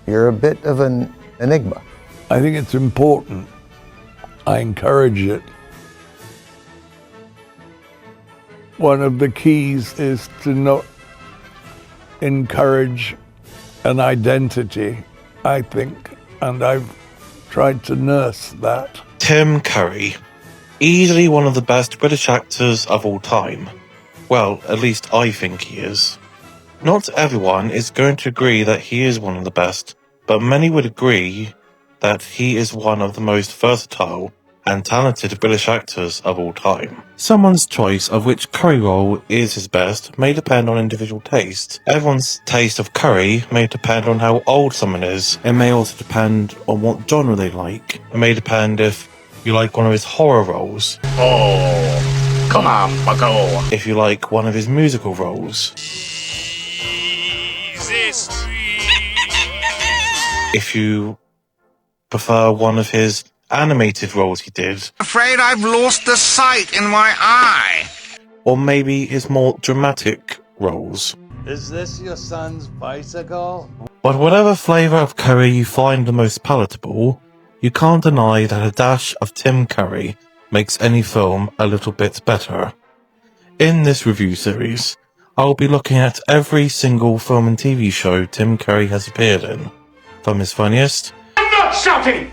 You're a bit of an enigma. I think it's important. I encourage it. One of the keys is to not encourage an identity, I think, and I've tried to nurse that. Tim Curry, easily one of the best British actors of all time. Well, at least I think he is. Not everyone is going to agree that he is one of the best, but many would agree that he is one of the most versatile and talented British actors of all time. Someone's choice of which curry role is his best may depend on individual taste. Everyone's taste of curry may depend on how old someone is. It may also depend on what genre they like. It may depend if you like one of his horror roles. Oh, come on, bucko. If you like one of his musical roles. If you prefer one of his animated roles he did. Afraid I've lost the sight in my eye. Or maybe his more dramatic roles. Is this your son's bicycle? But whatever flavour of curry you find the most palatable, you can't deny that a dash of Tim Curry makes any film a little bit better. In this review series, I'll be looking at every single film and TV show Tim Curry has appeared in. From his funniest... I'm not shouting!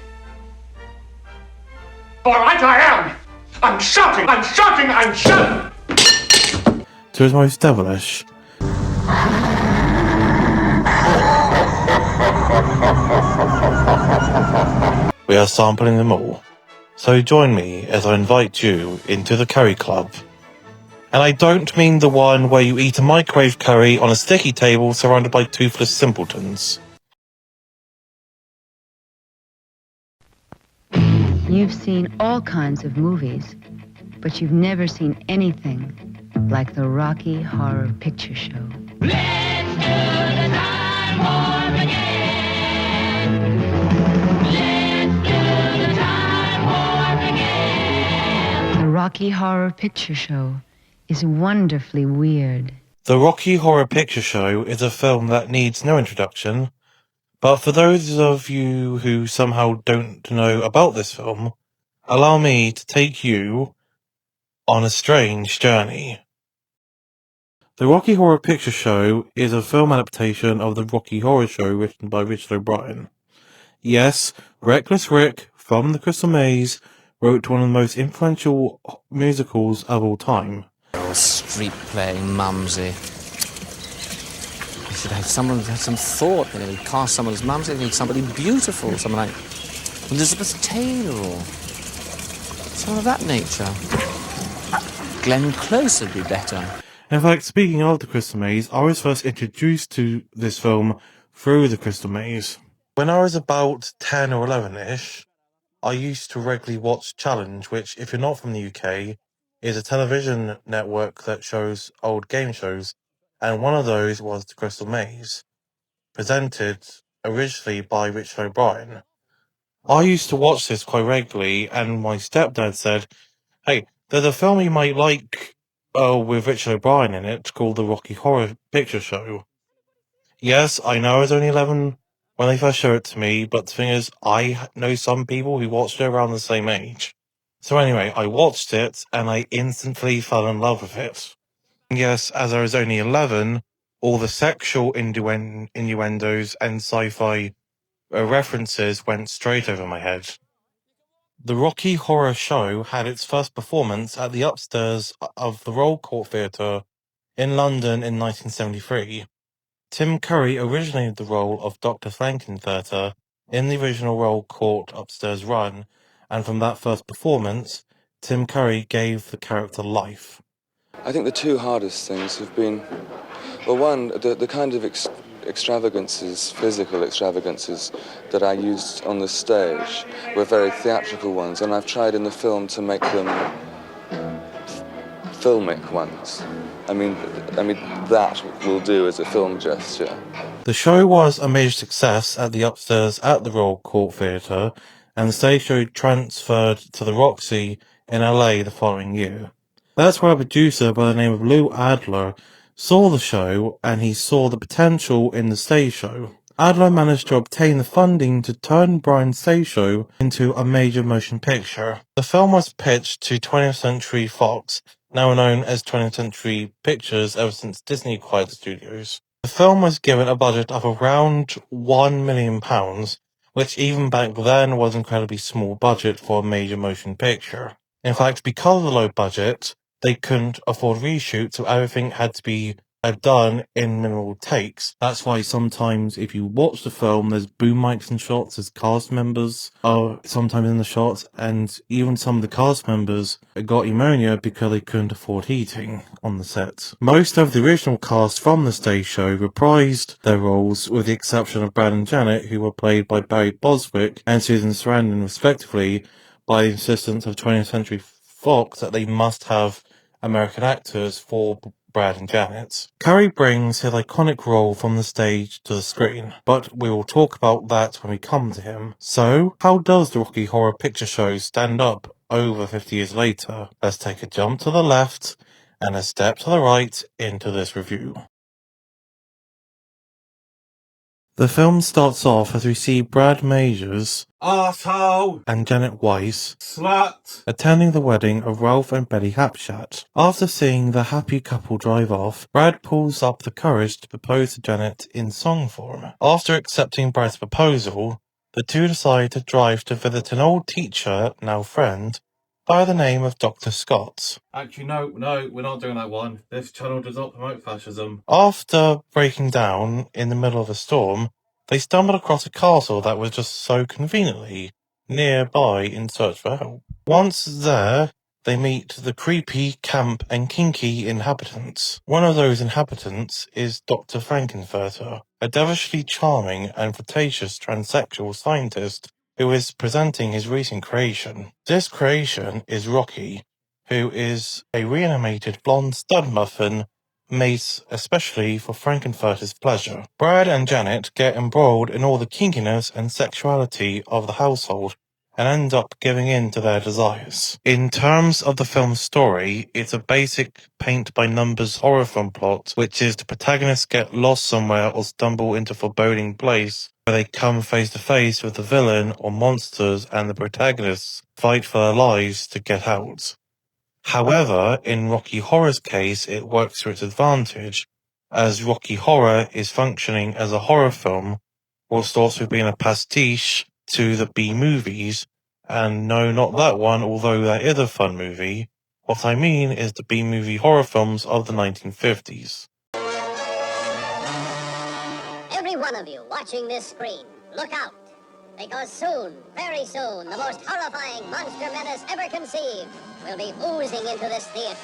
Alright, I am! I'm shouting! I'm shouting! I'm shouting! to his most devilish. We are sampling them all. So join me as I invite you into the curry club. And I don't mean the one where you eat a microwave curry on a sticky table surrounded by toothless simpletons. You've seen all kinds of movies, but you've never seen anything like the Rocky Horror Picture Show. Let's do the time warp again. Let's do the time warp again. The Rocky Horror Picture Show is wonderfully weird. The Rocky Horror Picture Show is a film that needs no introduction. But for those of you who somehow don't know about this film, allow me to take you on a strange journey. The Rocky Horror Picture Show is a film adaptation of the Rocky Horror Show written by Richard O'Brien. Yes, Reckless Rick from The Crystal Maze wrote one of the most influential musicals of all time. Street-playing mumsy. They should have someone who had some thought. They would cast someone as mumsy. They need somebody beautiful, someone like Elizabeth Taylor or someone of that nature. Glenn Close would be better. In fact, speaking of The Crystal Maze, I was first introduced to this film through The Crystal Maze. When I was about 10 or 11-ish, I used to regularly watch Challenge, which, if you're not from the UK, is a television network that shows old game shows, and one of those was The Crystal Maze, presented originally by Richard O'Brien. I used to watch this quite regularly, and my stepdad said, "Hey, there's a film you might like with Richard O'Brien in it called The Rocky Horror Picture Show." Yes, I know I was only 11 when they first showed it to me, but the thing is, I know some people who watched it around the same age. So anyway, I watched it, and I instantly fell in love with it. Yes, as I was only 11, all the sexual innuendos and sci-fi references went straight over my head. The Rocky Horror Show had its first performance at the upstairs of the Royal Court Theatre in London in 1973. Tim Curry originated the role of Dr. Frankenfurter in the original Royal Court upstairs run, and from that first performance, Tim Curry gave the character life. I think the two hardest things have been, well, one, the kind of extravagances, physical extravagances that I used on the stage were very theatrical ones, and I've tried in the film to make them filmic ones. I mean that will do as a film gesture. The show was a major success at the upstairs at the Royal Court Theatre, and the stage show transferred to the Roxy in LA the following year. That's where a producer by the name of Lou Adler saw the show, and he saw the potential in the stage show. Adler managed to obtain the funding to turn Brian's stage show into a major motion picture. The film was pitched to 20th Century Fox, now known as 20th Century Pictures ever since Disney acquired the studios. The film was given a budget of around £1 million, which even back then was an incredibly small budget for a major motion picture. In fact, because of the low budget, they couldn't afford reshoots, so everything had to be done in minimal takes. That's why sometimes if you watch the film, there's boom mics and shots, as cast members are sometimes in the shots, and even some of the cast members got pneumonia because they couldn't afford heating on the set. Most of the original cast from the stage show reprised their roles, with the exception of Brad and Janet, who were played by Barry Boswick and Susan Sarandon respectively, by the insistence of 20th Century Fox that they must have American actors for Brad and Janet. Curry brings his iconic role from the stage to the screen, but we will talk about that when we come to him. So, how does the Rocky Horror Picture Show stand up over 50 years later? Let's take a jump to the left and a step to the right into this review. The film starts off as we see Brad Majors, arsehole, and Janet Weiss, slut, attending the wedding of Ralph and Betty Hapshat. After seeing the happy couple drive off, Brad pulls up the courage to propose to Janet in song form. After accepting Brad's proposal, the two decide to drive to visit an old teacher, now friend, by the name of Dr. Scott. Actually, no, we're not doing that one. This channel does not promote fascism. After breaking down in the middle of a storm, they stumbled across a castle that was just so conveniently nearby in search for help. Once there, they meet the creepy, camp, and kinky inhabitants. One of those inhabitants is Dr. Frankenfurter, a devilishly charming and flirtatious transsexual scientist who is presenting his recent creation. This creation is Rocky, who is a reanimated blonde stud muffin made especially for Frankenfurter's pleasure. Brad and Janet get embroiled in all the kinkiness and sexuality of the household and end up giving in to their desires. In terms of the film's story, it's a basic paint-by-numbers horror film plot, which is the protagonists get lost somewhere or stumble into a foreboding place where they come face to face with the villain or monsters, and the protagonists fight for their lives to get out. However, in Rocky Horror's case, it works to its advantage, as Rocky Horror is functioning as a horror film, whilst also being a pastiche to the B-movies, and no, not that one, although that is a fun movie. What I mean is the B-movie horror films of the 1950s. Every one of you watching this screen, look out. Because soon, very soon, the most horrifying monster menace ever conceived will be oozing into this theater.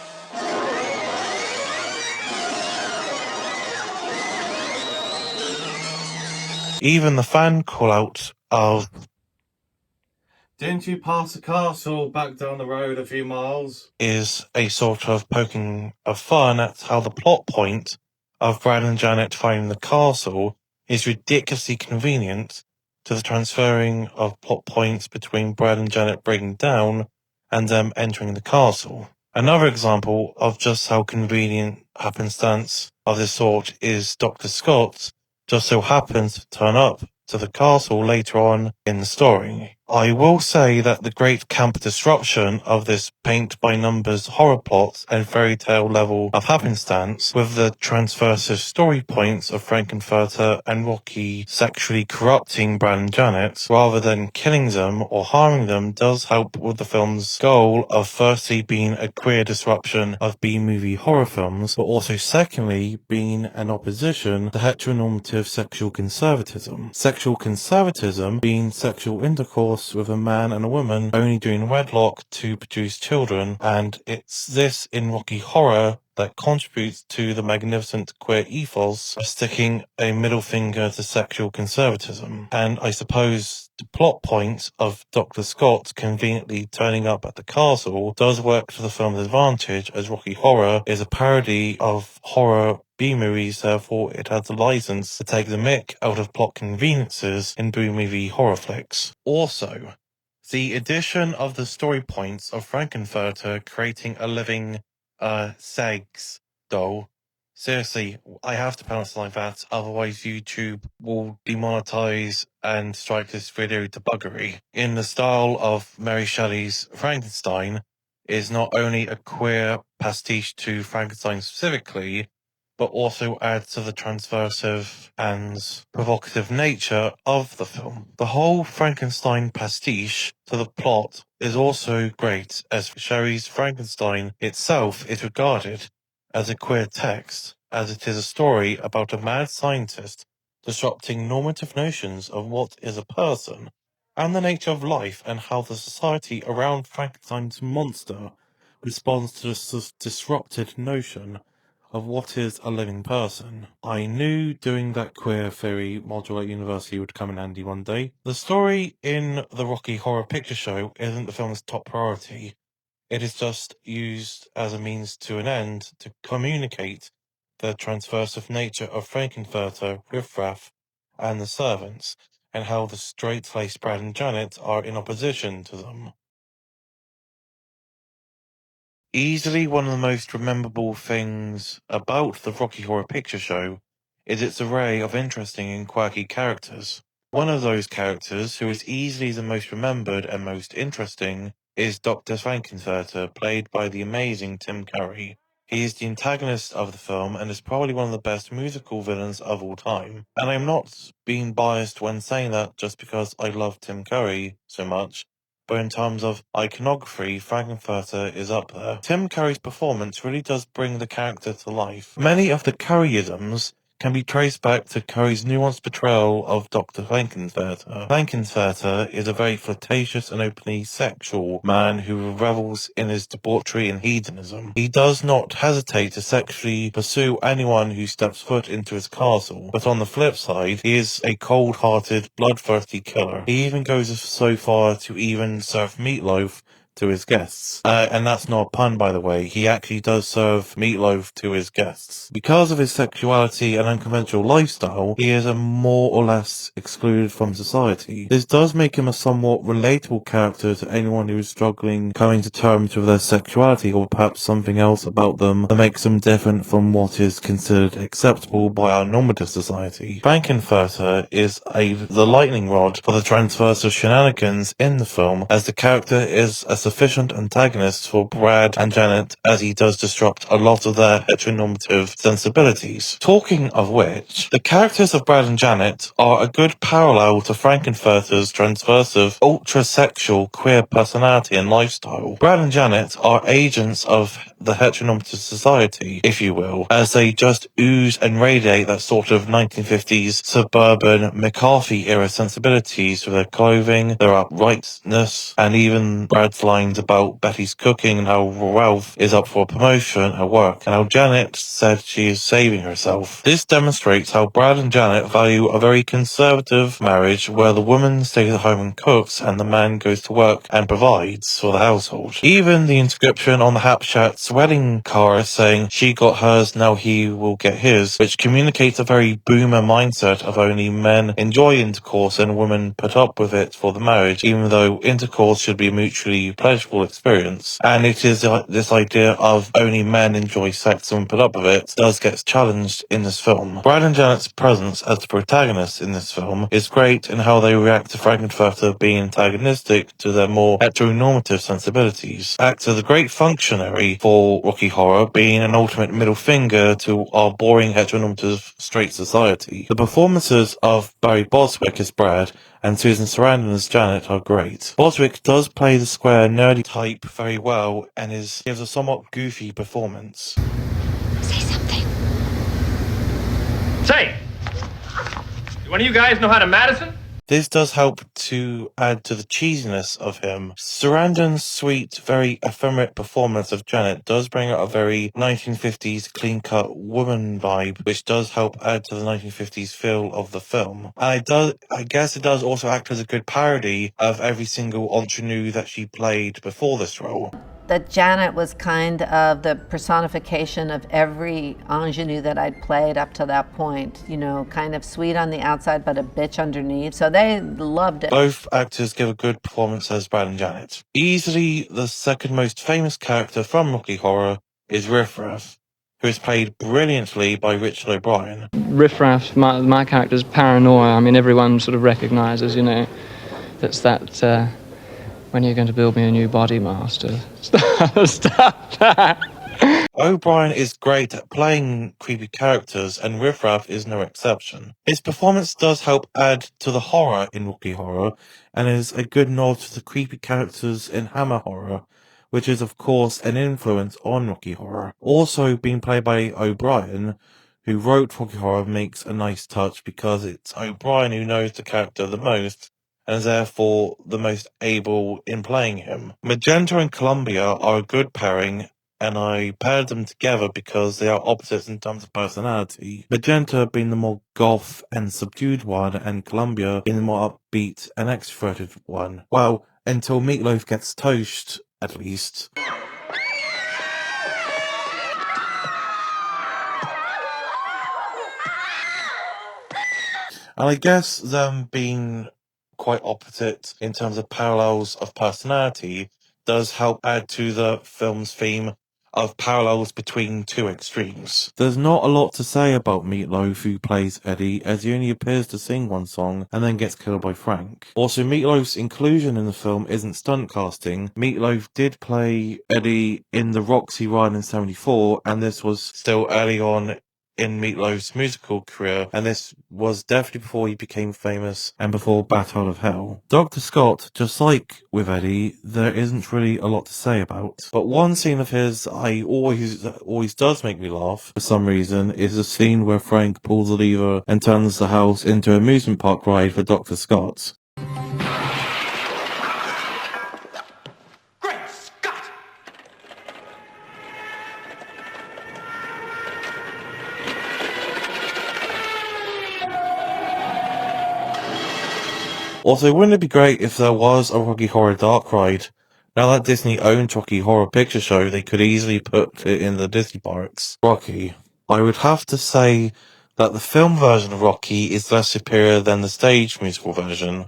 Even the fan call-out of "Didn't you pass the castle back down the road a few miles?" is a sort of poking of fun at how the plot point of Brad and Janet finding the castle is ridiculously convenient to the transferring of plot points between Brad and Janet breaking down and them entering the castle. Another example of just how convenient happenstance of this sort is Dr. Scott just so happens to turn up to the castle later on in the story. I will say that the great camp disruption of this paint-by-numbers horror plot and fairy tale level of happenstance, with the transversive story points of Frankenfurter and Rocky sexually corrupting Brad and Janet, rather than killing them or harming them, does help with the film's goal of firstly being a queer disruption of B-movie horror films, but also secondly being an opposition to heteronormative sexual conservatism. Sexual conservatism being sexual intercourse with a man and a woman only during wedlock to produce children, and it's this in Rocky Horror that contributes to the magnificent queer ethos of sticking a middle finger to sexual conservatism. And I suppose the plot point of Dr. Scott conveniently turning up at the castle does work to the film's advantage, as Rocky Horror is a parody of horror B-movies, therefore it has the license to take the mick out of plot conveniences in B-movie horror flicks. Also, the addition of the story points of Frankenfurter creating a living sex doll Seriously, I have to pronounce it like that, otherwise YouTube will demonetize and strike this video to buggery. In the style of Mary Shelley's Frankenstein, is not only a queer pastiche to Frankenstein specifically, but also adds to the transversive and provocative nature of the film. The whole Frankenstein pastiche to the plot is also great, as Shelley's Frankenstein itself is regarded as a queer text, as it is a story about a mad scientist disrupting normative notions of what is a person and the nature of life, and how the society around Frankenstein's monster responds to this disrupted notion of what is a living person. I knew doing that queer theory module at university would come in handy one day. The story in the Rocky Horror Picture Show isn't the film's top priority. It is just used as a means to an end to communicate the transversive nature of Frankenfurter, Riffraff, and the servants, and how the straight-laced Brad and Janet are in opposition to them. Easily one of the most rememberable things about the Rocky Horror Picture Show is its array of interesting and quirky characters. One of those characters, who is easily the most remembered and most interesting, is Dr. Frankenfurter, played by the amazing Tim Curry. He is the antagonist of the film and is probably one of the best musical villains of all time. And I'm not being biased when saying that just because I love Tim Curry so much, but in terms of iconography, Frankenfurter is up there. Tim Curry's performance really does bring the character to life. Many of the Curryisms can be traced back to Curry's nuanced portrayal of Dr. Frankenfurter. Frankenfurter is a very flirtatious and openly sexual man who revels in his debauchery and hedonism. He does not hesitate to sexually pursue anyone who steps foot into his castle, but on the flip side, he is a cold-hearted, bloodthirsty killer. He even goes so far to even serve meatloaf to his guests. And that's not a pun, by the way. He actually does serve meatloaf to his guests. Because of his sexuality and unconventional lifestyle, he is a more or less excluded from society. This does make him a somewhat relatable character to anyone who is struggling coming to terms with their sexuality, or perhaps something else about them that makes them different from what is considered acceptable by our normative society. Frankenfurter is the lightning rod for the transversive shenanigans in the film, as the character is a sufficient antagonist for Brad and Janet, as he does disrupt a lot of their heteronormative sensibilities. Talking of which, the characters of Brad and Janet are a good parallel to Frankenfurter's transversive, ultra-sexual, queer personality and lifestyle. Brad and Janet are agents of the heteronormative society, if you will, as they just ooze and radiate that sort of 1950s suburban McCarthy-era sensibilities with their clothing, their uprightness, and even Brad's lines about Betty's cooking and how Ralph is up for a promotion at work, and how Janet said she is saving herself. This demonstrates how Brad and Janet value a very conservative marriage where the woman stays at home and cooks and the man goes to work and provides for the household. Even the inscription on the Hapshat's wedding car saying she got hers, now he will get his, which communicates a very boomer mindset of only men enjoy intercourse and women put up with it for the marriage, even though intercourse should be a mutually pleasurable experience. And it is this idea of only men enjoy sex and put up with it does get challenged in this film. Brad and Janet's presence as the protagonists in this film is great in how they react to Frankenfurter being antagonistic to their more heteronormative sensibilities. Acts as a great functionary for Rocky Horror, being an ultimate middle finger to our boring heteronormative straight society. The performances of Barry Boswick as Brad and Susan Sarandon as Janet are great. Boswick does play the square, nerdy type very well and gives a somewhat goofy performance. Say something. Say! Do one of you guys know how to Madison? This does help to add to the cheesiness of him. Sarandon's sweet, very effeminate performance of Janet does bring out a very 1950s clean-cut woman vibe, which does help add to the 1950s feel of the film. And I guess it does also act as a good parody of every single ingenue that she played before this role. That Janet was kind of the personification of every ingenue that I'd played up to that point. You know, kind of sweet on the outside, but a bitch underneath. So they loved it. Both actors give a good performance as Brad and Janet. Easily the second most famous character from Rocky Horror is Riffraff, who is played brilliantly by Richard O'Brien. Riff-Raff, my character's paranoia. I mean, everyone sort of recognises, you know, that's that, when you're going to build me a new body, master. Stop that! O'Brien is great at playing creepy characters, and Riff-Raff is no exception. His performance does help add to the horror in Rocky Horror, and is a good nod to the creepy characters in Hammer Horror, which is of course an influence on Rocky Horror. Also being played by O'Brien, who wrote Rocky Horror, makes a nice touch because it's O'Brien who knows the character the most, and is therefore the most able in playing him. Magenta and Columbia are a good pairing, and I paired them together because they are opposites in terms of personality. Magenta being the more goth and subdued one, and Columbia being the more upbeat and extroverted one. Well, until Meatloaf gets toast, at least. And I guess them being quite opposite in terms of parallels of personality does help add to the film's theme of parallels between two extremes. There's not a lot to say about Meatloaf, who plays Eddie, as he only appears to sing one song and then gets killed by Frank. Also, Meatloaf's inclusion in the film isn't stunt casting. Meatloaf did play Eddie in the Roxy ride in '74, and this was still early on in Meatloaf's musical career, and this was definitely before he became famous and before Bat Out of Hell. Dr. Scott, just like with Eddie, there isn't really a lot to say about, but one scene of his I always does make me laugh for some reason is the scene where Frank pulls the lever and turns the house into an amusement park ride for Dr. Scott. Also, wouldn't it be great if there was a Rocky Horror Dark Ride? Now that Disney owns Rocky Horror Picture Show, they could easily put it in the Disney parks. Rocky. I would have to say that the film version of Rocky is less superior than the stage musical version.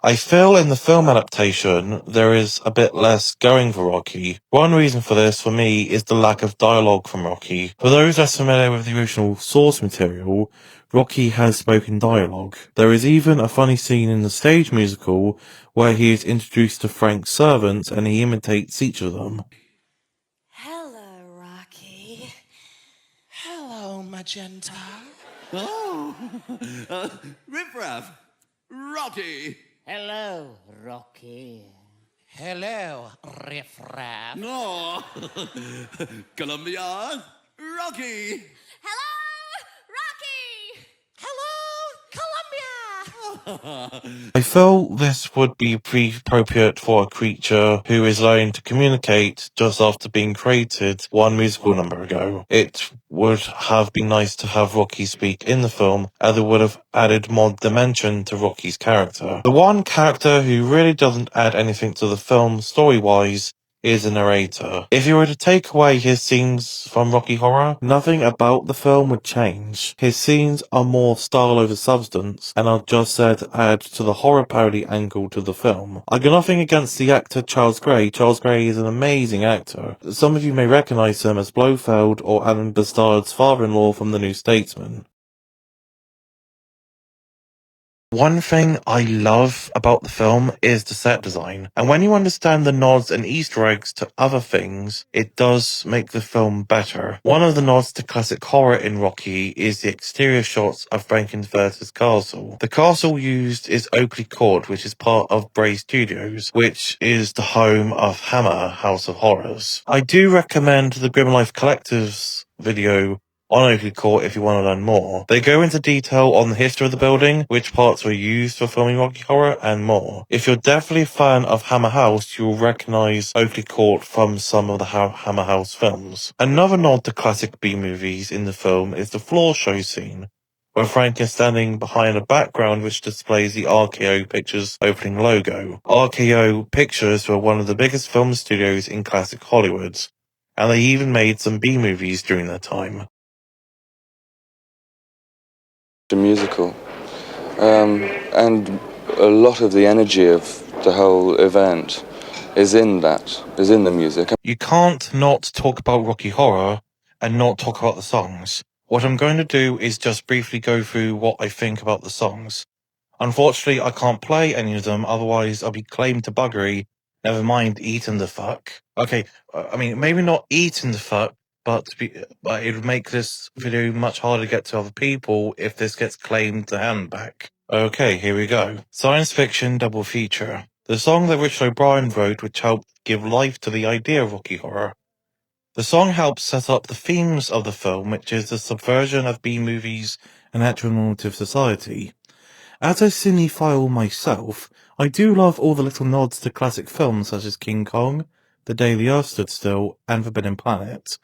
I feel in the film adaptation, there is a bit less going for Rocky. One reason for this, for me, is the lack of dialogue from Rocky. For those less familiar with the original source material, Rocky has spoken dialogue. There is even a funny scene in the stage musical where he is introduced to Frank's servants and he imitates each of them. Hello, Rocky. Hello, Magenta. Oh, Riff-Raff, Rocky. Hello, Rocky. Hello, Riff-Raff. No, Columbia, Rocky. Hello, Rocky. Hello, Columbia. I feel this would be appropriate for a creature who is learning to communicate just after being created one musical number ago. It would have been nice to have Rocky speak in the film, as it would have added more dimension to Rocky's character. The one character who really doesn't add anything to the film story-wise is a narrator. If you were to take away his scenes from Rocky Horror, nothing about the film would change. His scenes are more style over substance, and are just there to add to the horror parody angle to the film. I got nothing against the actor Charles Gray. Charles Gray is an amazing actor. Some of you may recognise him as Blofeld or Alan Bastard's father-in-law from The New Statesman. One thing I love about the film is the set design, and when you understand the nods and Easter eggs to other things, it does make the film better. One of the nods to classic horror in Rocky is the exterior shots of Frankenfurter's castle. The castle used is Oakley Court, which is part of Bray Studios, which is the home of Hammer House of Horrors. I do recommend the Grim Life Collective's video on Oakley Court if you want to learn more. They go into detail on the history of the building, which parts were used for filming Rocky Horror, and more. If you're definitely a fan of Hammer House, you'll recognise Oakley Court from some of the Hammer House films. Another nod to classic B-movies in the film is the floor show scene, where Frank is standing behind a background which displays the RKO Pictures opening logo. RKO Pictures were one of the biggest film studios in classic Hollywood, and they even made some B-movies during their time. Musical, and a lot of the energy of the whole event is in the music. You can't not talk about Rocky Horror and not talk about the songs. What I'm going to do is just briefly go through what I think about the songs. Unfortunately, I can't play any of them, otherwise I'll be claimed to buggery, never mind eating the fuck. Okay, I mean, maybe not eating the fuck, but it would make this video much harder to get to other people if this gets claimed to hand back. Okay, here we go. Science fiction double feature. The song that Richard O'Brien wrote, which helped give life to the idea of Rocky Horror. The song helps set up the themes of the film, which is the subversion of B-movies and heteronormative society. As a cinephile myself, I do love all the little nods to classic films such as King Kong, The Day the Earth Stood Still, and Forbidden Planet.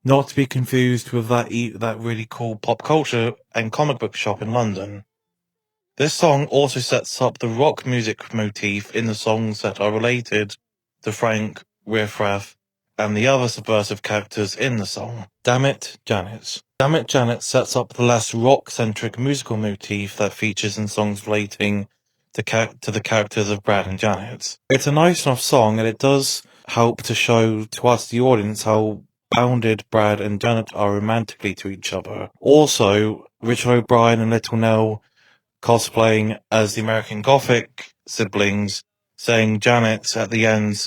Not to be confused with that really cool pop culture and comic book shop in London. This song also sets up the rock music motif in the songs that are related to Frank, Riff Raff, and the other subversive characters in the song. Damn It, Janet. Damn It, Janet sets up the less rock-centric musical motif that features in songs relating to the characters of Brad and Janet. It's a nice enough song, and it does help to show to us, the audience, how bounded Brad and Janet are romantically to each other. Also, Richard O'Brien and Little Nell cosplaying as the American Gothic siblings, saying Janet at the end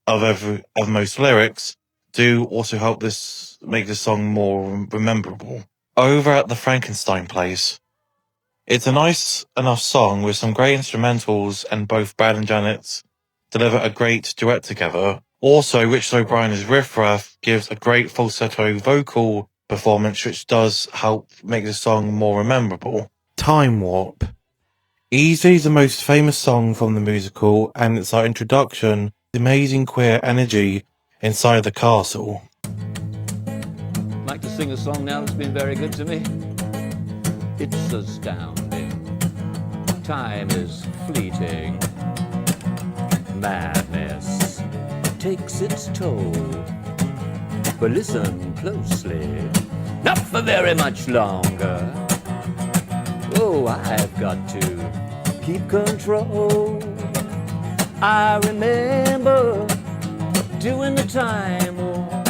of most lyrics, do also help this make the song more rememberable. Over at the Frankenstein Place. It's a nice enough song with some great instrumentals, and both Brad and Janet deliver a great duet together. Also, Richard O'Brien's Riff Raff gives a great falsetto vocal performance, which does help make the song more memorable. Time Warp. Easily the most famous song from the musical, and it's our introduction to the amazing queer energy inside the castle. I'd like to sing a song now that's been very good to me. It's astounding. Time is fleeting. Madness takes its toll. But listen closely. Not for very much longer. Oh, I've got to keep control. I remember doing the time warp.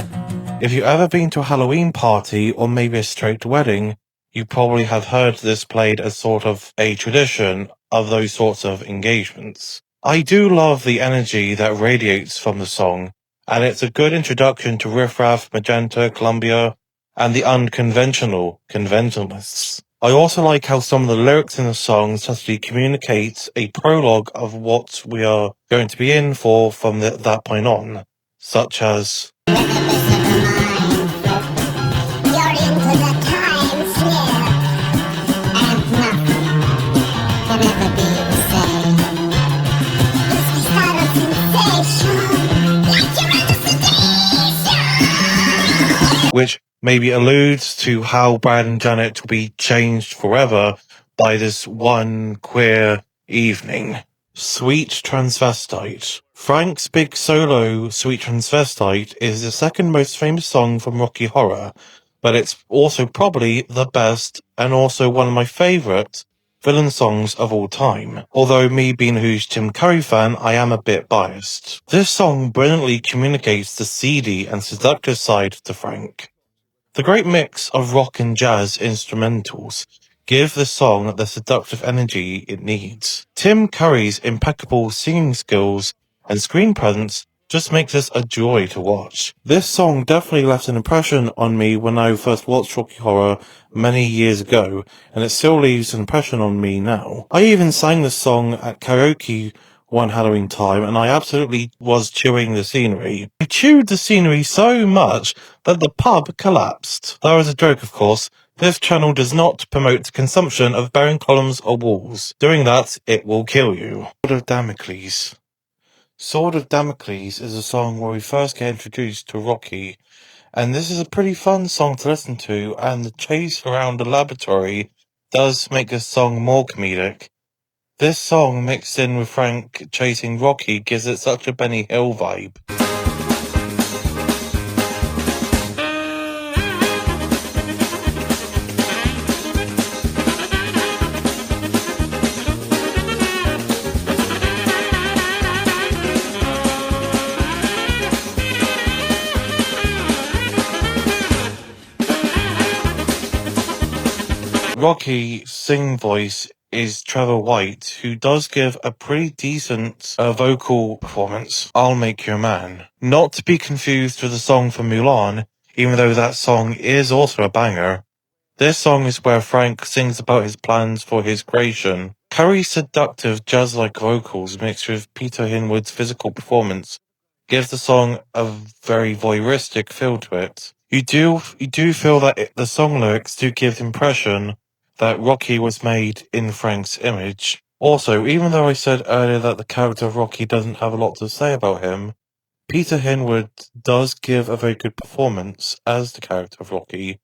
If you've ever been to a Halloween party or maybe a straight wedding, you probably have heard this played as sort of a tradition of those sorts of engagements. I do love the energy that radiates from the song, and it's a good introduction to Riff Raff, Magenta, Columbia, and the unconventional conventionalists. I also like how some of the lyrics in the song subtly communicate a prologue of what we are going to be in for from that point on, such as which maybe alludes to how Brad and Janet will be changed forever by this one queer evening. Sweet Transvestite. Frank's big solo Sweet Transvestite is the second most famous song from Rocky Horror, but it's also probably the best and also one of my favourite villain songs of all time. Although me being a huge Tim Curry fan, I am a bit biased. This song brilliantly communicates the seedy and seductive side to Frank. The great mix of rock and jazz instrumentals give the song the seductive energy it needs. Tim Curry's impeccable singing skills and screen presence just makes this a joy to watch. This song definitely left an impression on me when I first watched Rocky Horror many years ago, and it still leaves an impression on me now. I even sang this song at karaoke one Halloween time, and I absolutely was chewing the scenery. I chewed the scenery so much that the pub collapsed. That was a joke, of course. This channel does not promote consumption of barren columns or walls. Doing that, it will kill you. Sword of Damocles. Sword of Damocles is a song where we first get introduced to Rocky, and this is a pretty fun song to listen to, and the chase around the laboratory does make this song more comedic. This song mixed in with Frank chasing Rocky gives it such a Benny Hill vibe. Rocky's singing voice is Trevor White, who does give a pretty decent vocal performance, I'll Make You a Man. Not to be confused with the song from Mulan, even though that song is also a banger. This song is where Frank sings about his plans for his creation. Curry's seductive jazz-like vocals mixed with Peter Hinwood's physical performance gives the song a very voyeuristic feel to it. You do feel that the song lyrics do give the impression that Rocky was made in Frank's image. Also, even though I said earlier that the character of Rocky doesn't have a lot to say about him, Peter Hinwood does give a very good performance as the character of Rocky,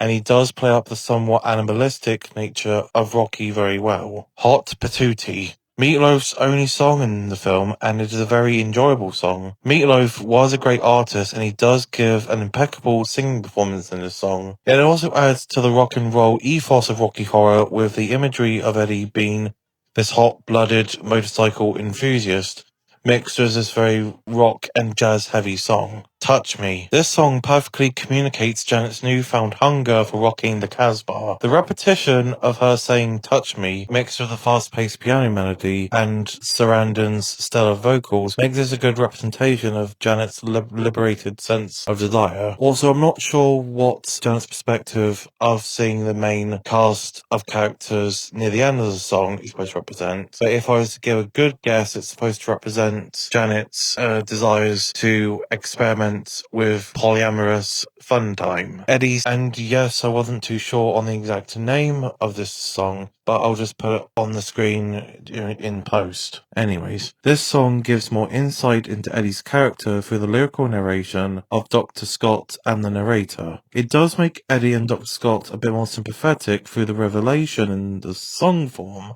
and he does play up the somewhat animalistic nature of Rocky very well. Hot Patootie. Meatloaf's only song in the film, and it is a very enjoyable song. Meatloaf was a great artist, and he does give an impeccable singing performance in this song. It also adds to the rock and roll ethos of Rocky Horror, with the imagery of Eddie being this hot-blooded motorcycle enthusiast, mixed with this very rock and jazz heavy song. Touch Me. This song perfectly communicates Janet's newfound hunger for rocking the Casbah. The repetition of her saying touch me, mixed with a fast-paced piano melody and Sarandon's stellar vocals, makes this a good representation of Janet's liberated sense of desire. Also, I'm not sure what Janet's perspective of seeing the main cast of characters near the end of the song is supposed to represent, but if I was to give a good guess, it's supposed to represent Janet's desires to experiment with polyamorous fun time. Eddie's, and yes, I wasn't too sure on the exact name of this song, but I'll just put it on the screen in post. Anyways, this song gives more insight into Eddie's character through the lyrical narration of Dr. Scott and the narrator. It does make Eddie and Dr. Scott a bit more sympathetic through the revelation in the song form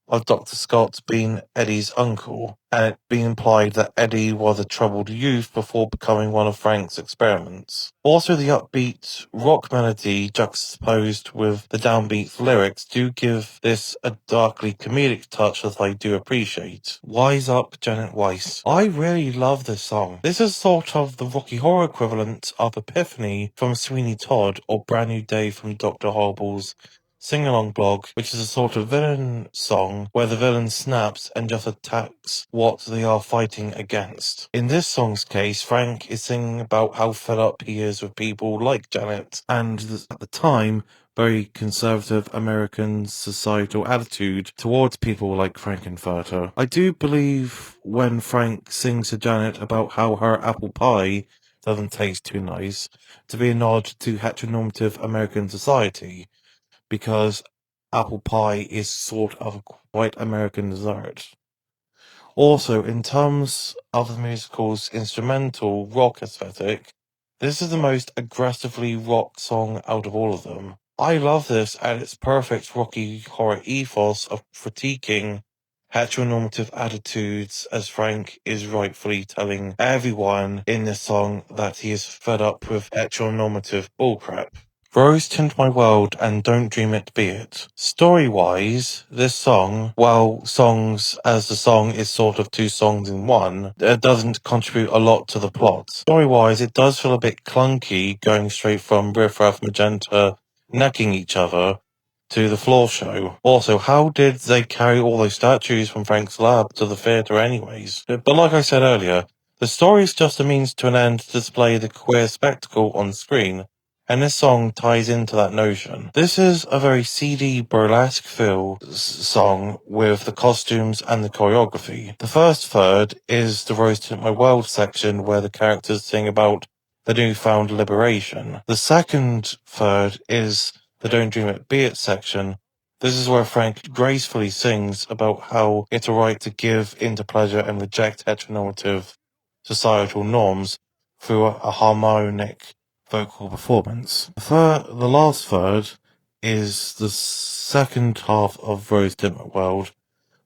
of Dr. Scott being Eddie's uncle, and it being implied that Eddie was a troubled youth before becoming one of Frank's experiments. Also, the upbeat rock melody juxtaposed with the downbeat lyrics do give this a darkly comedic touch that I do appreciate. Wise Up, Janet Weiss. I really love this song. This is sort of the Rocky Horror equivalent of Epiphany from Sweeney Todd or Brand New Day from Dr. Horrible's sing-along blog, which is a sort of villain song where the villain snaps and just attacks what they are fighting against. In this song's case, Frank is singing about how fed up he is with people like Janet, and at the time, very conservative American societal attitude towards people like Frankenfurter. I do believe when Frank sings to Janet about how her apple pie doesn't taste too nice, to be a nod to heteronormative American society, because apple pie is sort of a quite American dessert. Also, in terms of the musical's instrumental rock aesthetic, this is the most aggressively rock song out of all of them. I love this and its perfect Rocky Horror ethos of critiquing heteronormative attitudes, as Frank is rightfully telling everyone in this song that he is fed up with heteronormative bullcrap. Rose Tint My World and Don't Dream It Be It. Story-wise, this song, while songs as the song is sort of two songs in one, it doesn't contribute a lot to the plot. Story-wise, it does feel a bit clunky going straight from Riff Raff Magenta necking each other to the floor show. Also, how did they carry all those statues from Frank's lab to the theatre anyways? But like I said earlier, the story is just a means to an end to display the queer spectacle on screen, and this song ties into that notion. This is a very seedy, burlesque feel song with the costumes and the choreography. The first third is the Rose Tint My World section where the characters sing about the newfound liberation. The second third is the Don't Dream It Be It section. This is where Frank gracefully sings about how it's alright to give into pleasure and reject heteronormative societal norms through a harmonic vocal performance. The last third is the second half of Rose Tint My World,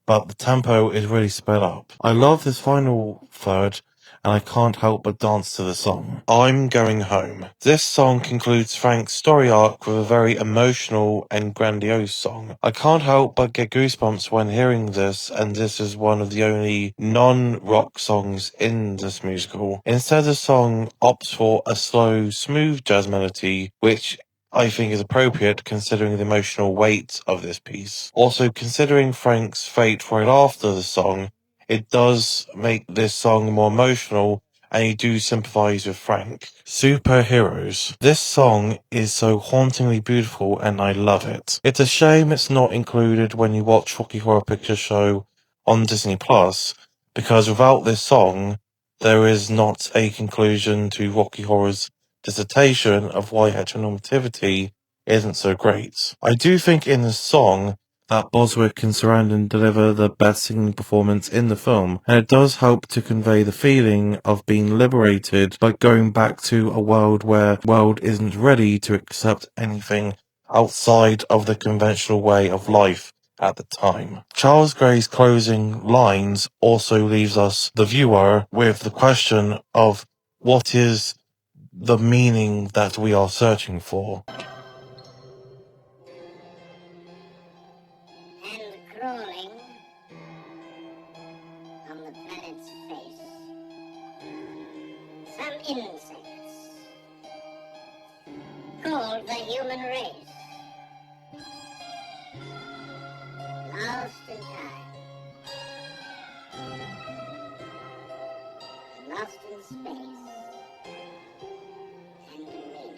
but the tempo is really sped up. I love this final third, and I can't help but dance to the song. I'm Going Home. This song concludes Frank's story arc with a very emotional and grandiose song. I can't help but get goosebumps when hearing this, and this is one of the only non-rock songs in this musical. Instead, the song opts for a slow, smooth jazz melody, which I think is appropriate considering the emotional weight of this piece. Also, considering Frank's fate right after the song, it does make this song more emotional, and you do sympathize with Frank. Superheroes. This song is so hauntingly beautiful and I love it. It's a shame it's not included when you watch Rocky Horror Picture Show on Disney Plus, because without this song, there is not a conclusion to Rocky Horror's dissertation of why heteronormativity isn't so great. I do think in the song that Boswick and Sarandon deliver the best singing performance in the film, and it does help to convey the feeling of being liberated by going back to a world where the world isn't ready to accept anything outside of the conventional way of life at the time. Charles Gray's closing lines also leaves us, the viewer, with the question of what is the meaning that we are searching for. And crawling on the planet's face, some insects called the human race, lost in time, lost in space, and meaning.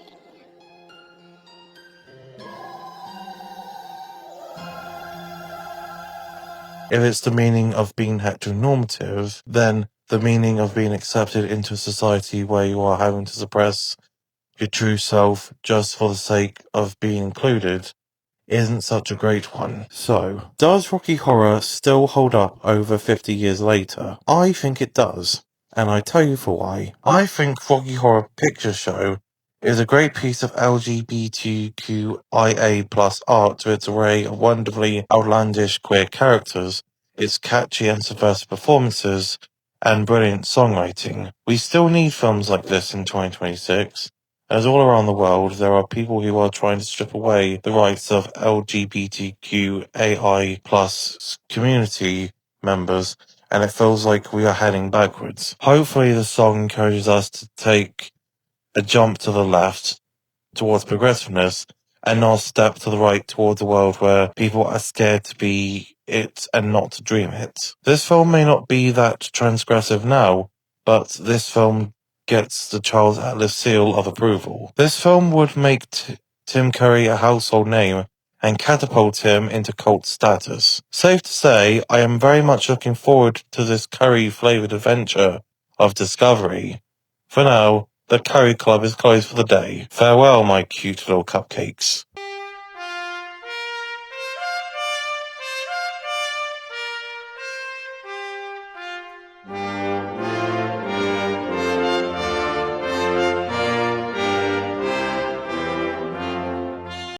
If it's the meaning of being heteronormative, then the meaning of being accepted into a society where you are having to suppress your true self just for the sake of being included isn't such a great one. So, does Rocky Horror still hold up over 50 years later? I think it does, and I tell you for why. I think Rocky Horror Picture Show is a great piece of LGBTQIA plus art to its array of wonderfully outlandish queer characters, its catchy and subversive performances, and brilliant songwriting. We still need films like this in 2026. As all around the world, there are people who are trying to strip away the rights of LGBTQAI plus community members, and it feels like we are heading backwards. Hopefully the song encourages us to take a jump to the left towards progressiveness and not a step to the right towards a world where people are scared to be it and not to dream it. This film may not be that transgressive now, but this film gets the Charles Atlas seal of approval. This film would make Tim Curry a household name and catapult him into cult status. Safe to say, I am very much looking forward to this curry-flavoured adventure of discovery. For now, the Curry Club is closed for the day. Farewell, my cute little cupcakes.